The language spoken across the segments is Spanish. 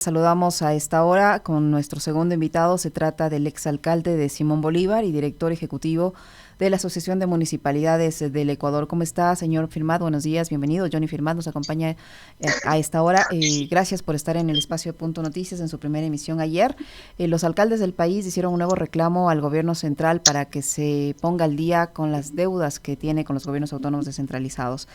Saludamos a esta hora con nuestro segundo invitado. Se trata del exalcalde de Simón Bolívar y director ejecutivo de la Asociación de Municipalidades del Ecuador. ¿Cómo está, señor Firmat? Buenos días, bienvenido. Johnny Firmat nos acompaña a esta hora. Gracias por estar en el espacio de Punto Noticias en su primera emisión ayer. Los alcaldes del país hicieron un nuevo reclamo al gobierno central para que se ponga al día con las deudas que tiene con los gobiernos autónomos descentralizados.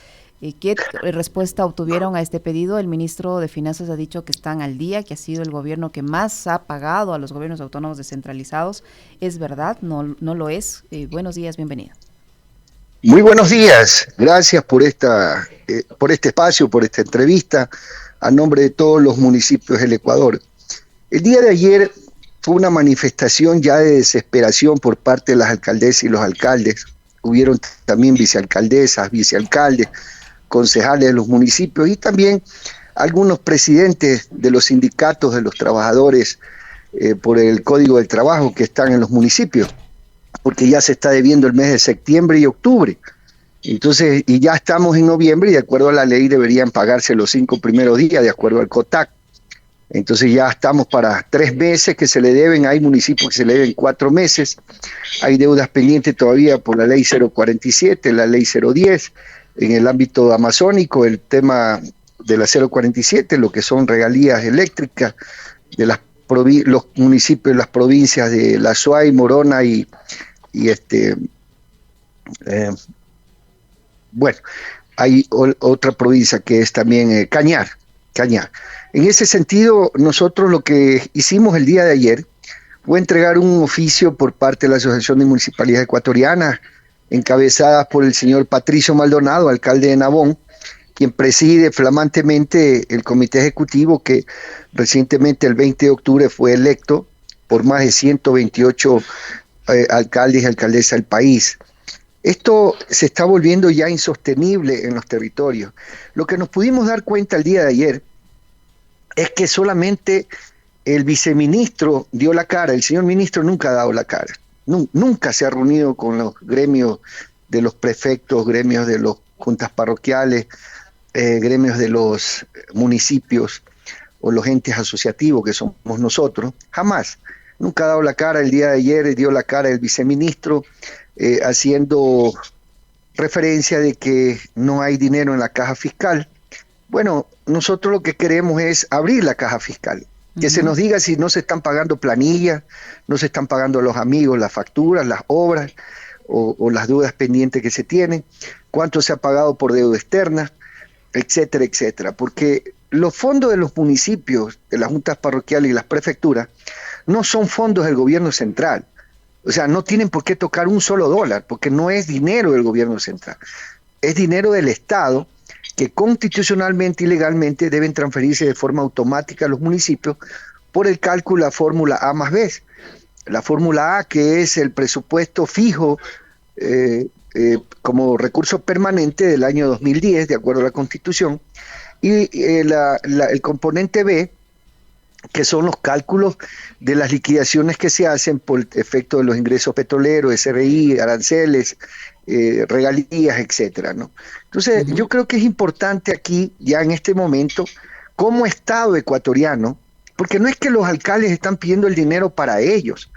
¿Qué respuesta obtuvieron a este pedido? El ministro de Finanzas ha dicho que están al día, que ha sido el gobierno que más ha pagado a los gobiernos autónomos descentralizados. ¿Es verdad? ¿No lo es? Buenos días, bienvenido. Muy buenos días, gracias por este espacio, por esta entrevista, a nombre de todos los municipios del Ecuador. El día de ayer fue una manifestación ya de desesperación por parte de las alcaldesas y los alcaldes. Hubieron también vicealcaldesas, vicealcaldes, concejales de los municipios y también algunos presidentes de los sindicatos de los trabajadores por el Código del Trabajo que están en los municipios, porque ya se está debiendo el mes de septiembre y octubre. Entonces, y ya estamos en noviembre y de acuerdo a la ley deberían pagarse los 5 primeros días, de acuerdo al COTAC. Entonces ya estamos para 3 meses que se le deben, hay municipios que se le deben 4 meses, hay deudas pendientes todavía por la ley 047, la ley 010, en el ámbito amazónico, el tema de la 047, lo que son regalías eléctricas de los municipios, las provincias de La Suay, Morona bueno, hay otra provincia que es también Cañar. En ese sentido, nosotros lo que hicimos el día de ayer fue entregar un oficio por parte de la Asociación de Municipalidades Ecuatorianas, encabezadas por el señor Patricio Maldonado, alcalde de Nabón, quien preside flamantemente el comité ejecutivo que recientemente el 20 de octubre fue electo por más de 128 alcaldes y alcaldesas del país. Esto se está volviendo ya insostenible en los territorios. Lo que nos pudimos dar cuenta el día de ayer es que solamente el viceministro dio la cara, el señor ministro nunca ha dado la cara, nunca se ha reunido con los gremios de los prefectos, gremios de los juntas parroquiales, gremios de los municipios o los entes asociativos que somos nosotros, jamás. Nunca ha dado la cara. El día de ayer dio la cara el viceministro haciendo referencia de que no hay dinero en la caja fiscal. Bueno, nosotros lo que queremos es abrir la caja fiscal, que se nos diga si no se están pagando planillas, no se están pagando a los amigos las facturas, las obras o las deudas pendientes que se tienen, cuánto se ha pagado por deuda externa, etcétera, etcétera, porque los fondos de los municipios, de las juntas parroquiales y las prefecturas, no son fondos del gobierno central. O sea, no tienen por qué tocar un solo dólar, porque no es dinero del gobierno central. Es dinero del Estado que constitucionalmente y legalmente deben transferirse de forma automática a los municipios por el cálculo de la fórmula A más B. La fórmula A, que es el presupuesto fijo como recurso permanente del año 2010, de acuerdo a la Constitución, y el componente B, que son los cálculos de las liquidaciones que se hacen por el efecto de los ingresos petroleros, SRI, aranceles, regalías, etcétera, ¿no? Entonces, yo creo que es importante aquí, ya en este momento, como Estado ecuatoriano, porque no es que los alcaldes están pidiendo el dinero para ellos,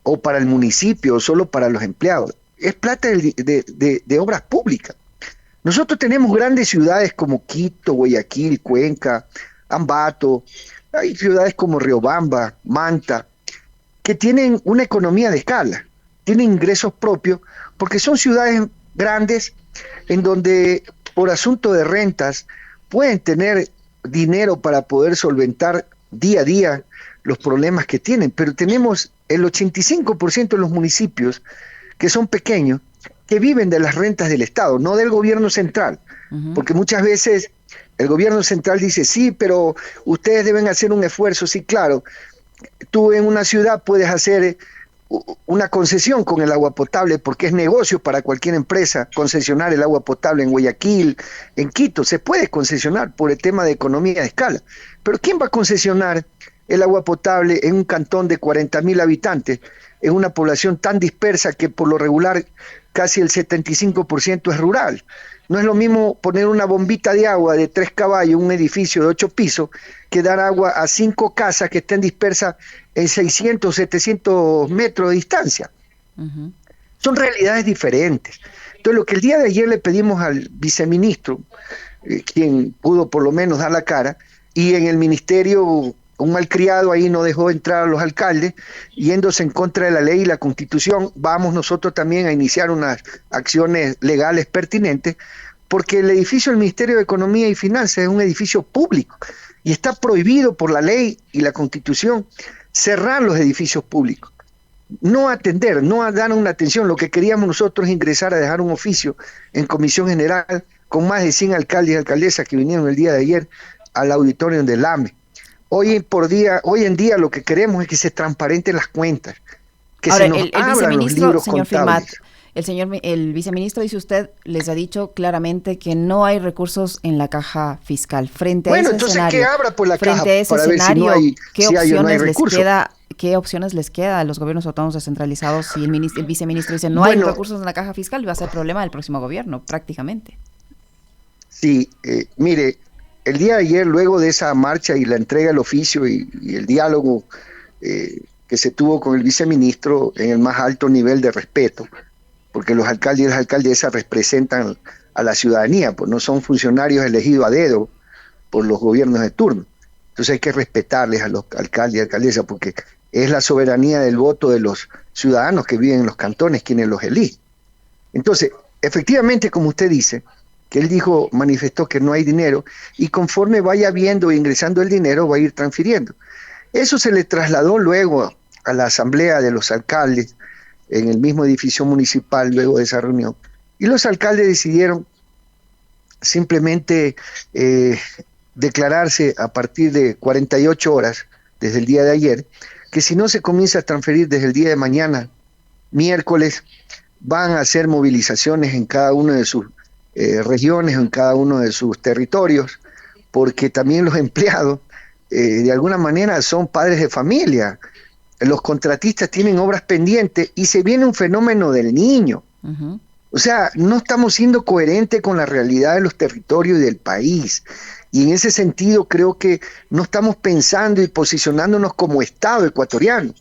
o para el municipio, o solo para los empleados, es plata de obras públicas. Nosotros tenemos grandes ciudades como Quito, Guayaquil, Cuenca, Ambato, hay ciudades como Riobamba, Manta, que tienen una economía de escala, tienen ingresos propios, porque son ciudades grandes en donde por asunto de rentas pueden tener dinero para poder solventar día a día los problemas que tienen, pero tenemos el 85% de los municipios que son pequeños, que viven de las rentas del Estado, no del gobierno central, porque muchas veces el gobierno central dice, sí, pero ustedes deben hacer un esfuerzo. Sí, claro, tú en una ciudad puedes hacer una concesión con el agua potable porque es negocio para cualquier empresa concesionar el agua potable en Guayaquil, en Quito, se puede concesionar por el tema de economía de escala, pero ¿quién va a concesionar el agua potable en un cantón de 40.000 habitantes, en una población tan dispersa que por lo regular casi el 75% es rural. No es lo mismo poner una bombita de agua de 3 caballos en un edificio de 8 pisos que dar agua a 5 casas que estén dispersas en 600, 700 metros de distancia. Uh-huh. Son realidades diferentes. Entonces, lo que el día de ayer le pedimos al viceministro, quien pudo por lo menos dar la cara, y en el ministerio un malcriado ahí no dejó entrar a los alcaldes, yéndose en contra de la ley y la Constitución, vamos nosotros también a iniciar unas acciones legales pertinentes, porque el edificio del Ministerio de Economía y Finanzas es un edificio público y está prohibido por la ley y la Constitución cerrar los edificios públicos. No atender, no dar una atención. Lo que queríamos nosotros es ingresar a dejar un oficio en Comisión General con más de 100 alcaldes y alcaldesas que vinieron el día de ayer al auditorio del AME. Hoy en día lo que queremos es que se transparenten las cuentas, que ahora, se nos abran los libros señor contables. Firmat, el viceministro, dice usted, les ha dicho claramente que no hay recursos en la caja fiscal. Frente a ese escenario, que abra por la caja para ver si no hay, ¿qué opciones les queda a los gobiernos autónomos descentralizados si el viceministro dice no hay recursos en la caja fiscal? Va a ser problema del próximo gobierno, prácticamente. Sí, mire, el día de ayer, luego de esa marcha y la entrega del oficio y el diálogo que se tuvo con el viceministro en el más alto nivel de respeto, porque los alcaldes y las alcaldesas representan a la ciudadanía, pues no son funcionarios elegidos a dedo por los gobiernos de turno. Entonces hay que respetarles a los alcaldes y alcaldesas, porque es la soberanía del voto de los ciudadanos que viven en los cantones quienes los eligen. Entonces, efectivamente, como usted dice, que él manifestó que no hay dinero, y conforme vaya viendo e ingresando el dinero, va a ir transfiriendo. Eso se le trasladó luego a la asamblea de los alcaldes, en el mismo edificio municipal, luego de esa reunión, y los alcaldes decidieron simplemente declararse a partir de 48 horas, desde el día de ayer, que si no se comienza a transferir desde el día de mañana, miércoles, van a hacer movilizaciones en cada una de sus regiones, en cada uno de sus territorios, porque también los empleados, de alguna manera, son padres de familia. Los contratistas tienen obras pendientes y se viene un fenómeno del niño. Uh-huh. O sea, no estamos siendo coherentes con la realidad de los territorios y del país. Y en ese sentido creo que no estamos pensando y posicionándonos como Estado ecuatoriano.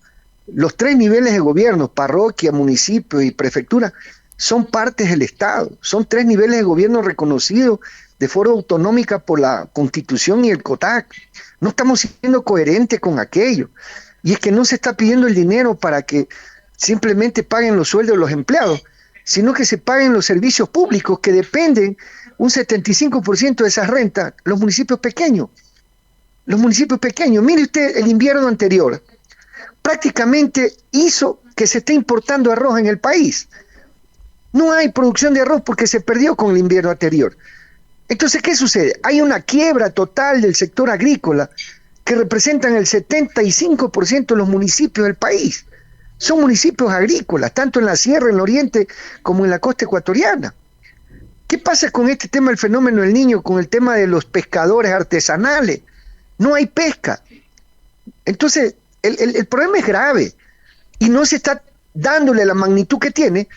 Los 3 niveles de gobierno, parroquia, municipio y prefectura, son partes del Estado. Son 3 niveles de gobierno reconocidos de forma autonómica por la Constitución y el COTAC. No estamos siendo coherentes con aquello. Y es que no se está pidiendo el dinero para que simplemente paguen los sueldos de los empleados, sino que se paguen los servicios públicos que dependen un 75% de esas rentas, los municipios pequeños. Los municipios pequeños. Mire usted, el invierno anterior prácticamente hizo que se esté importando arroz en el país. No hay producción de arroz porque se perdió con el invierno anterior. Entonces, ¿qué sucede? Hay una quiebra total del sector agrícola que representan el 75% de los municipios del país. Son municipios agrícolas, tanto en la sierra, en el oriente, como en la costa ecuatoriana. ¿Qué pasa con este tema del fenómeno del Niño, con el tema de los pescadores artesanales? No hay pesca. Entonces, el problema es grave y no se está dándole la magnitud que tiene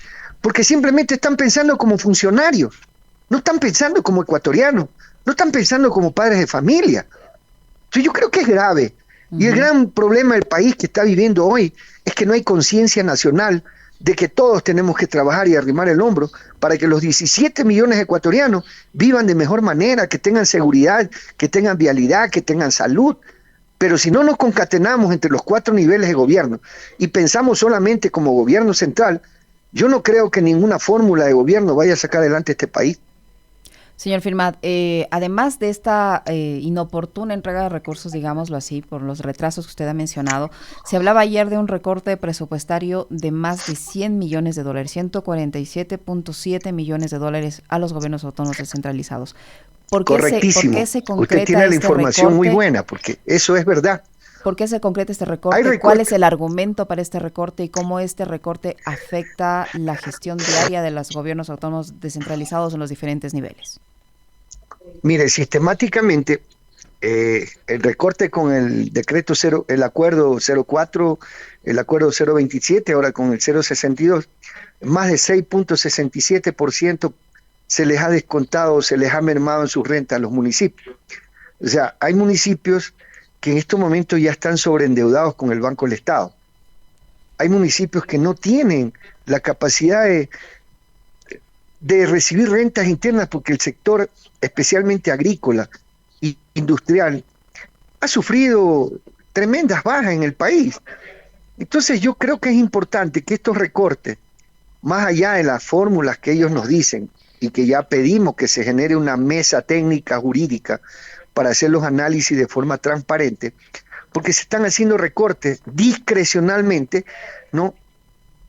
porque simplemente están pensando como funcionarios, no están pensando como ecuatorianos, no están pensando como padres de familia. Entonces yo creo que es grave. Y el gran problema del país que está viviendo hoy es que no hay conciencia nacional de que todos tenemos que trabajar y arrimar el hombro para que los 17 millones de ecuatorianos vivan de mejor manera, que tengan seguridad, que tengan vialidad, que tengan salud. Pero si no nos concatenamos entre los 4 niveles de gobierno y pensamos solamente como gobierno central, yo no creo que ninguna fórmula de gobierno vaya a sacar adelante este país. Señor Firmat, además de esta inoportuna entrega de recursos, digámoslo así, por los retrasos que usted ha mencionado, se hablaba ayer de un recorte presupuestario de más de 100 millones de dólares, 147.7 millones de dólares a los gobiernos autónomos descentralizados. Correctísimo. ¿Por qué se concreta usted tiene la información recorte? Muy buena, porque eso es verdad. ¿Por qué se concreta este recorte? ¿Cuál es el argumento para este recorte y cómo este recorte afecta la gestión diaria de los gobiernos autónomos descentralizados en los diferentes niveles? Mire, sistemáticamente El recorte con el decreto cero, el acuerdo 04, el acuerdo 027, ahora con el 062, más de 6,67% se les ha descontado, se les ha mermado en sus rentas a los municipios. O sea, hay municipios que en estos momentos ya están sobreendeudados con el Banco del Estado. Hay municipios que no tienen la capacidad de recibir rentas internas porque el sector, especialmente agrícola e industrial, ha sufrido tremendas bajas en el país. Entonces yo creo que es importante que estos recortes, más allá de las fórmulas que ellos nos dicen y que ya pedimos que se genere una mesa técnica jurídica para hacer los análisis de forma transparente, porque se están haciendo recortes discrecionalmente, ¿no?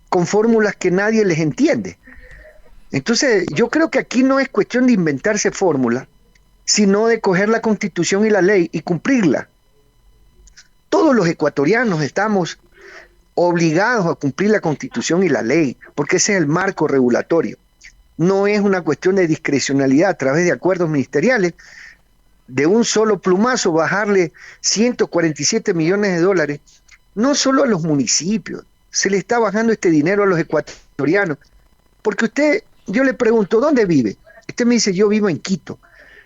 Con fórmulas que nadie les entiende. Entonces, yo creo que aquí no es cuestión de inventarse fórmulas, sino de coger la Constitución y la ley y cumplirla. Todos los ecuatorianos estamos obligados a cumplir la Constitución y la ley, porque ese es el marco regulatorio. No es una cuestión de discrecionalidad a través de acuerdos ministeriales, de un solo plumazo bajarle 147 millones de dólares, no solo a los municipios, se le está bajando este dinero a los ecuatorianos. Porque usted, yo le pregunto, ¿dónde vive? Usted me dice, yo vivo en Quito.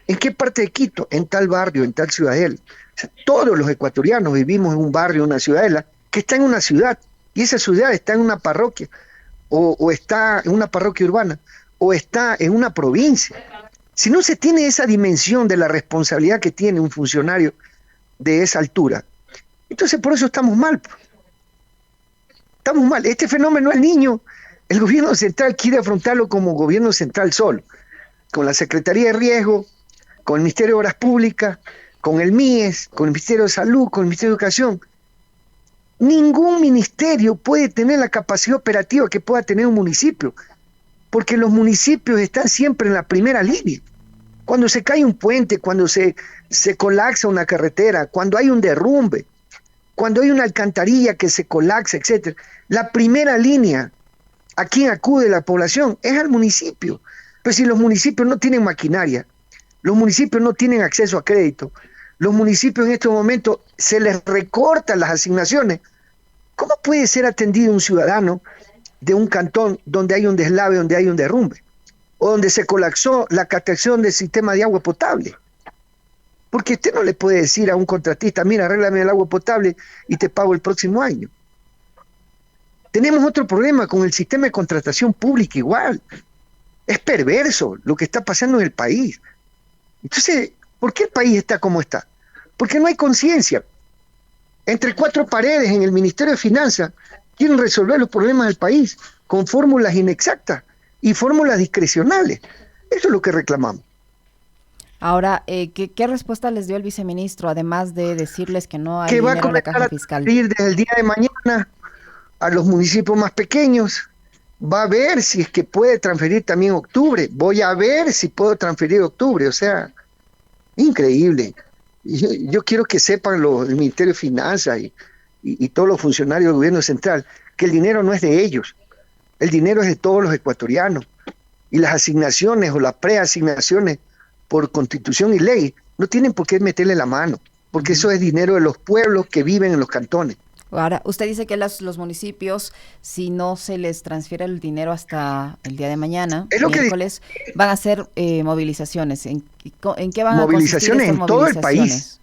¿En qué parte de Quito? En tal barrio, en tal ciudadela. O sea, todos los ecuatorianos vivimos en un barrio, en una ciudadela, que está en una ciudad, y esa ciudad está en una parroquia, o está en una parroquia urbana, o está en una provincia. Si no se tiene esa dimensión de la responsabilidad que tiene un funcionario de esa altura, entonces por eso estamos mal. Estamos mal. Este fenómeno es niño. El gobierno central quiere afrontarlo como gobierno central solo, con la Secretaría de Riesgo, con el Ministerio de Obras Públicas, con el MIES, con el Ministerio de Salud, con el Ministerio de Educación. Ningún ministerio puede tener la capacidad operativa que pueda tener un municipio, porque los municipios están siempre en la primera línea. Cuando se cae un puente, cuando se colapsa una carretera, cuando hay un derrumbe, cuando hay una alcantarilla que se colapsa, etc. La primera línea a quien acude la población es al municipio. Pero si los municipios no tienen maquinaria, los municipios no tienen acceso a crédito, los municipios en estos momentos se les recortan las asignaciones, ¿cómo puede ser atendido un ciudadano de un cantón donde hay un deslave, donde hay un derrumbe, o donde se colapsó la captación del sistema de agua potable? Porque usted no le puede decir a un contratista, mira, arréglame el agua potable y te pago el próximo año. Tenemos otro problema con el sistema de contratación pública igual. Es perverso lo que está pasando en el país. Entonces, ¿por qué el país está como está? Porque no hay conciencia. Entre cuatro paredes en el Ministerio de Finanzas quieren resolver los problemas del país con fórmulas inexactas y fórmulas discrecionales. Eso es lo que reclamamos. Ahora, ¿qué respuesta les dio el viceministro, además de decirles que no hay que dinero en la caja fiscal? Va a ir desde el día de mañana a los municipios más pequeños, va a ver si es que puede transferir también octubre, voy a ver si puedo transferir octubre, o sea, increíble. Yo quiero que sepan el Ministerio de Finanzas y todos los funcionarios del gobierno central que el dinero no es de ellos, el dinero es de todos los ecuatorianos, y las asignaciones o las preasignaciones por constitución y ley no tienen por qué meterle la mano, porque eso es dinero de los pueblos que viven en los cantones. Ahora, usted dice que los municipios, si no se les transfiere el dinero hasta el día de mañana, miércoles, van a hacer movilizaciones. ¿En qué van a consistir estas movilizaciones? En todo el país.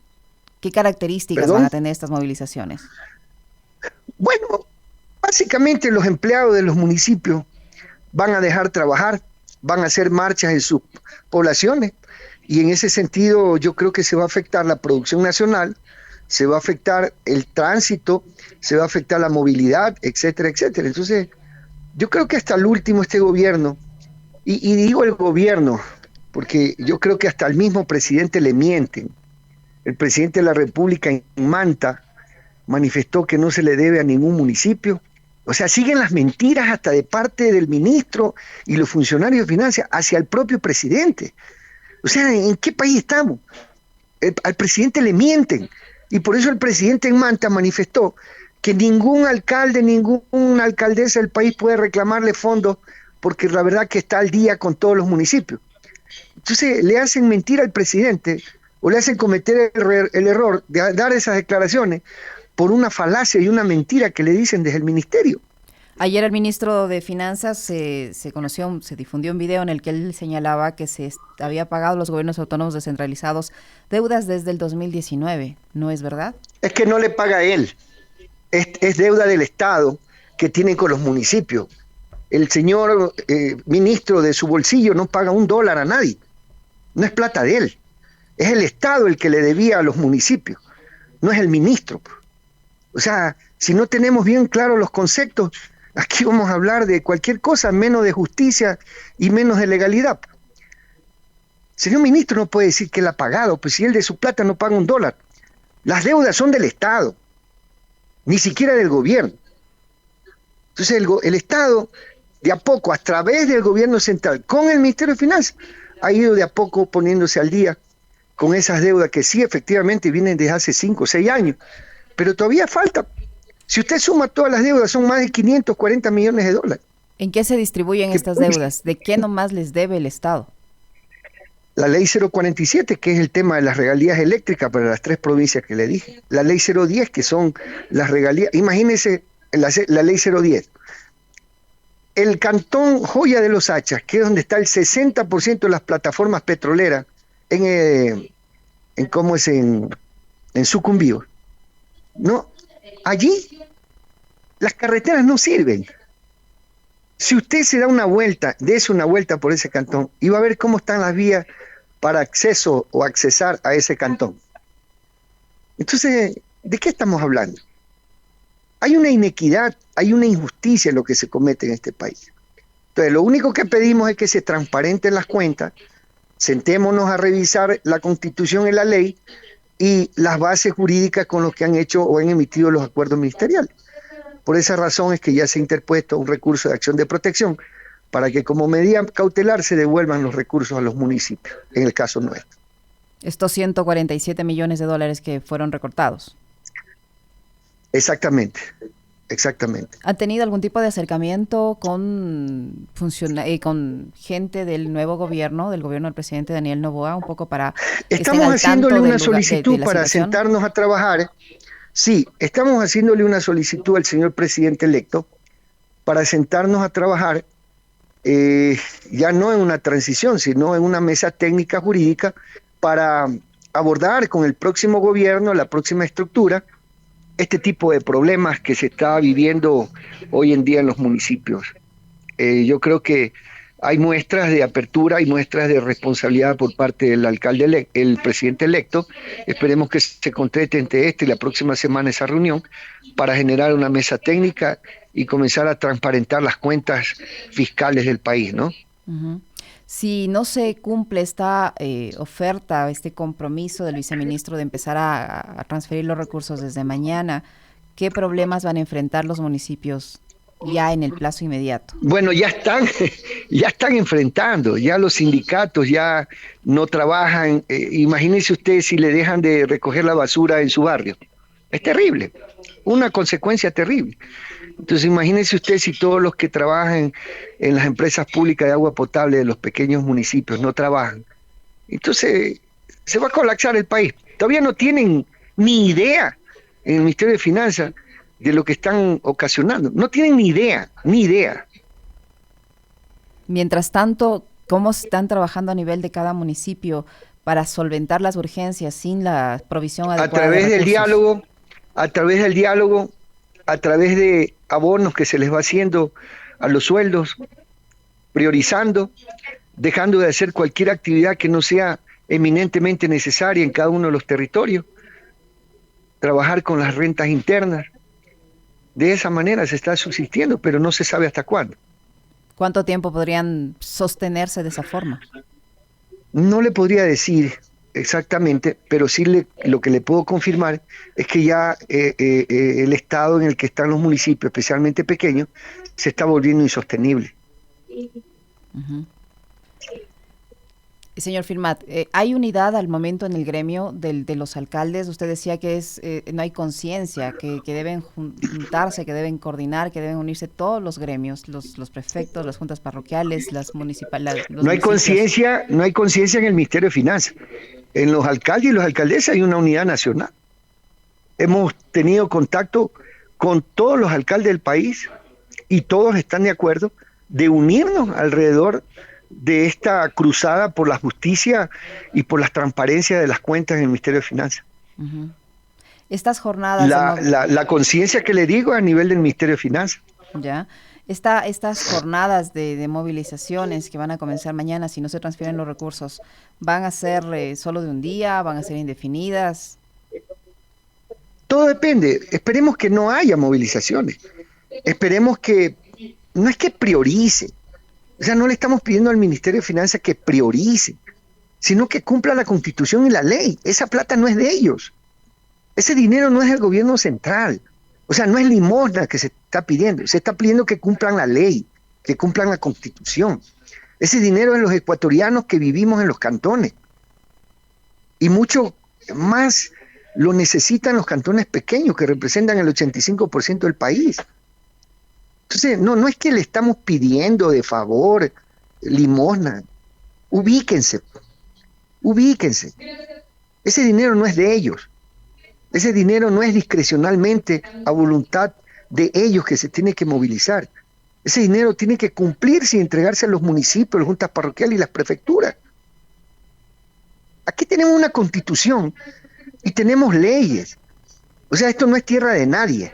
¿Qué características van a tener estas movilizaciones? Bueno, básicamente los empleados de los municipios van a dejar trabajar, van a hacer marchas en sus poblaciones, y en ese sentido yo creo que se va a afectar la producción nacional, se va a afectar el tránsito, se va a afectar la movilidad, etcétera, etcétera. Entonces, yo creo que hasta el último este gobierno, y digo el gobierno, porque yo creo que hasta el mismo presidente le mienten. El presidente de la República en Manta manifestó que no se le debe a ningún municipio. O sea, siguen las mentiras hasta de parte del ministro y los funcionarios de finanzas hacia el propio presidente. O sea, ¿en qué país estamos? Al presidente le mienten. Y por eso el presidente en Manta manifestó que ningún alcalde, ninguna alcaldesa del país puede reclamarle fondos porque la verdad que está al día con todos los municipios. Entonces le hacen mentir al presidente o le hacen cometer el error de dar esas declaraciones por una falacia y una mentira que le dicen desde el ministerio. Ayer el ministro de Finanzas se difundió un video en el que él señalaba que se había pagado a los gobiernos autónomos descentralizados deudas desde el 2019. ¿No es verdad? Es que no le paga a él, es deuda del Estado que tiene con los municipios. El señor ministro de su bolsillo no paga $1 a nadie, no es plata de él, es el Estado el que le debía a los municipios, no es el ministro. O sea, si no tenemos bien claros los conceptos, aquí vamos a hablar de cualquier cosa, menos de justicia y menos de legalidad. El señor ministro no puede decir que él ha pagado, pues si él de su plata no paga $1. Las deudas son del Estado, ni siquiera del gobierno. Entonces el Estado, de a poco, a través del gobierno central, con el Ministerio de Finanzas, ha ido de a poco poniéndose al día con esas deudas que sí efectivamente vienen desde hace 5 o 6 años, pero todavía falta. Si usted suma todas las deudas, son más de 540 millones de dólares. ¿En qué se distribuyen estas deudas? ¿De qué nomás les debe el Estado? La ley 047, que es el tema de las regalías eléctricas para las 3 provincias que le dije. La ley 010, que son las regalías. Imagínense la ley 010. El cantón Joya de los Hachas, que es donde está el 60% de las plataformas petroleras en Sucumbíos, ¿no? Allí las carreteras no sirven. Si usted se da una vuelta, dése una vuelta por ese cantón y va a ver cómo están las vías para acceso o accesar a ese cantón. Entonces, ¿de qué estamos hablando? Hay una inequidad, hay una injusticia en lo que se comete en este país. Entonces, lo único que pedimos es que se transparenten las cuentas, sentémonos a revisar la Constitución y la ley y las bases jurídicas con los que han hecho o han emitido los acuerdos ministeriales. Por esa razón es que ya se ha interpuesto un recurso de acción de protección para que como medida cautelar se devuelvan los recursos a los municipios, en el caso nuestro. Estos 147 millones de dólares que fueron recortados. Exactamente, exactamente. ¿Han tenido algún tipo de acercamiento con gente del nuevo gobierno, del gobierno del presidente Daniel Noboa, un poco para que estamos haciéndole una solicitud para sentarnos a trabajar? Sí, estamos haciéndole una solicitud al señor presidente electo para sentarnos a trabajar, ya no en una transición, sino en una mesa técnica jurídica para abordar con el próximo gobierno, la próxima estructura, este tipo de problemas que se está viviendo hoy en día en los municipios. Yo creo que hay muestras de apertura, hay muestras de responsabilidad por parte del alcalde, el presidente electo. Esperemos que se concrete entre esta y la próxima semana esa reunión para generar una mesa técnica y comenzar a transparentar las cuentas fiscales del país, ¿no? Uh-huh. Si no se cumple esta oferta, este compromiso del viceministro de empezar a transferir los recursos desde mañana, ¿qué problemas van a enfrentar los municipios ya en el plazo inmediato? Bueno, ya están enfrentando, ya los sindicatos ya no trabajan. Imagínense ustedes si le dejan de recoger la basura en su barrio. Es terrible, una consecuencia terrible. Entonces imagínense usted si todos los que trabajan en las empresas públicas de agua potable de los pequeños municipios no trabajan. Entonces se va a colapsar el país. Todavía no tienen ni idea en el Ministerio de Finanzas de lo que están ocasionando. No tienen ni idea. Mientras tanto, ¿cómo están trabajando a nivel de cada municipio para solventar las urgencias sin la provisión adecuada a través de del diálogo, a través de abonos que se les va haciendo a los sueldos, priorizando, dejando de hacer cualquier actividad que no sea eminentemente necesaria en cada uno de los territorios, trabajar con las rentas internas. De esa manera se está subsistiendo, pero no se sabe hasta cuándo. ¿Cuánto tiempo podrían sostenerse de esa forma? No le podría decir exactamente, pero sí lo que le puedo confirmar es que ya el estado en el que están los municipios, especialmente pequeños, se está volviendo insostenible. Uh-huh. Señor Firmat, ¿hay unidad al momento en el gremio de los alcaldes? Usted decía que no hay conciencia, que deben juntarse, que deben coordinar, que deben unirse todos los gremios, los prefectos, las juntas parroquiales, las municipalidades, los No hay municipios. conciencia, no hay conciencia en el Ministerio de Finanzas. En los alcaldes y los alcaldesas hay una unidad nacional. Hemos tenido contacto con todos los alcaldes del país y todos están de acuerdo de unirnos alrededor de esta cruzada por la justicia y por la transparencia de las cuentas en el Ministerio de Finanzas. Uh-huh. Estas jornadas... La conciencia que le digo a nivel del Ministerio de Finanzas. Ya. Estas jornadas de movilizaciones que van a comenzar mañana, si no se transfieren los recursos, ¿van a ser solo de un día? ¿Van a ser indefinidas? Todo depende. Esperemos que no haya movilizaciones. Esperemos que, no es que priorice, o sea, no le estamos pidiendo al Ministerio de Finanzas que priorice, sino que cumpla la Constitución y la ley. Esa plata no es de ellos. Ese dinero no es del gobierno central. O sea, no es limosna que se está pidiendo. Se está pidiendo que cumplan la ley, que cumplan la Constitución. Ese dinero es de los ecuatorianos que vivimos en los cantones. Y mucho más lo necesitan los cantones pequeños, que representan el 85% del país. Entonces, no es que le estamos pidiendo de favor limosna. Ubíquense. Ese dinero no es de ellos. Ese dinero no es discrecionalmente a voluntad de ellos que se tiene que movilizar. Ese dinero tiene que cumplirse y entregarse a los municipios, las juntas parroquiales y las prefecturas. Aquí tenemos una constitución y tenemos leyes. O sea, esto no es tierra de nadie,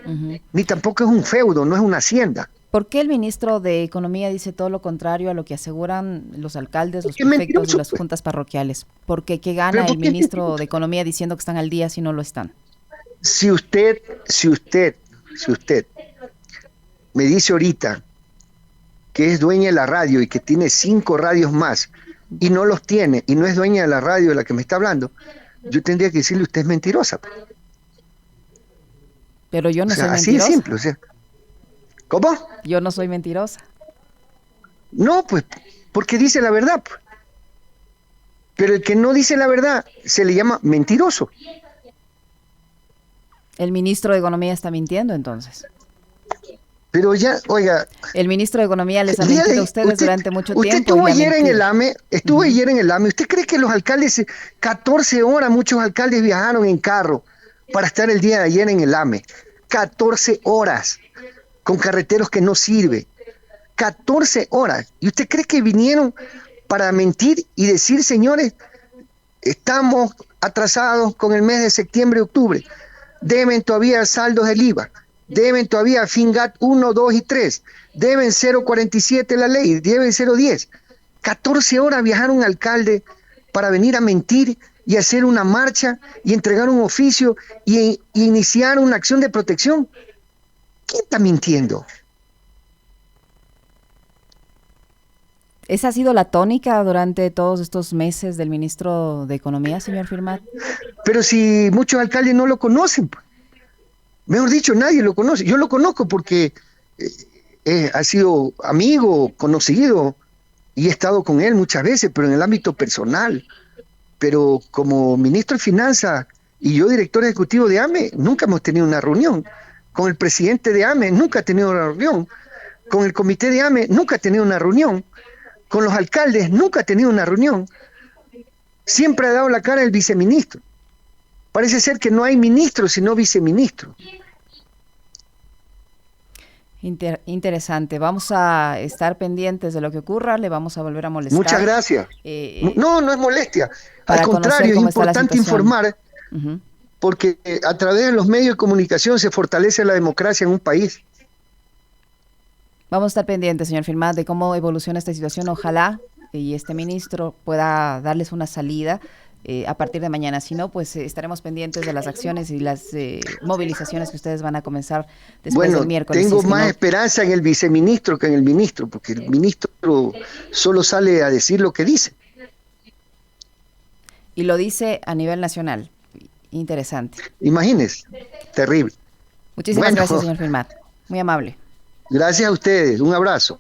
ni tampoco es un feudo, no es una hacienda. ¿Por qué el ministro de Economía dice todo lo contrario a lo que aseguran los alcaldes, los prefectos y las juntas parroquiales? ¿Por qué? ¿Qué gana el ministro de Economía diciendo que están al día si no lo están? Si usted me dice ahorita que es dueña de la radio y que tiene 5 radios más y no los tiene y no es dueña de la radio de la que me está hablando, yo tendría que decirle usted es mentirosa. Pero yo no soy mentirosa. Así de simple, o sea. ¿Cómo? Yo no soy mentirosa. No, pues, porque dice la verdad. Pero el que no dice la verdad se le llama mentiroso. El ministro de Economía está mintiendo, entonces. Pero ya, oiga... El ministro de Economía les ha mentido a ustedes durante mucho tiempo. Usted estuvo ayer en el AME, ¿Usted cree que los alcaldes, 14 horas, muchos alcaldes viajaron en carro para estar el día de ayer en el AME? 14 horas, con carreteros que no sirven. 14 horas. ¿Y usted cree que vinieron para mentir y decir, señores, estamos atrasados con el mes de septiembre y octubre? Deben todavía saldos del IVA. Deben todavía FINGAT 1, 2 y 3. Deben 0,47 la ley. Deben 0,10. 14 horas viajaron un alcalde para venir a mentir y hacer una marcha y entregar un oficio y iniciar una acción de protección. ¿Quién está mintiendo? ¿Esa ha sido la tónica durante todos estos meses del ministro de Economía, señor Firmat? Pero si muchos alcaldes no lo conocen, pues. Mejor dicho, nadie lo conoce. Yo lo conozco porque ha sido amigo, conocido, y he estado con él muchas veces, pero en el ámbito personal. Pero como ministro de Finanzas y yo director ejecutivo de AME, nunca hemos tenido una reunión. Con el presidente de AME nunca he tenido una reunión. Con el comité de AME nunca he tenido una reunión. Con los alcaldes nunca he tenido una reunión. Siempre ha dado la cara el viceministro. Parece ser que no hay ministro, sino viceministro. Interesante. Vamos a estar pendientes de lo que ocurra. Le vamos a volver a molestar. Muchas gracias. No es molestia. Al contrario, es importante informar, porque a través de los medios de comunicación se fortalece la democracia en un país. Vamos a estar pendientes, señor Firmat, de cómo evoluciona esta situación. Ojalá y este ministro pueda darles una salida a partir de mañana. Si no, pues estaremos pendientes de las acciones y las movilizaciones que ustedes van a comenzar después del miércoles. Tengo más esperanza en el viceministro que en el ministro, porque el ministro solo sale a decir lo que dice. Y lo dice a nivel nacional. Interesante. Imagínese, terrible. Muchísimas gracias, señor Firmat. Muy amable. Gracias a ustedes, un abrazo.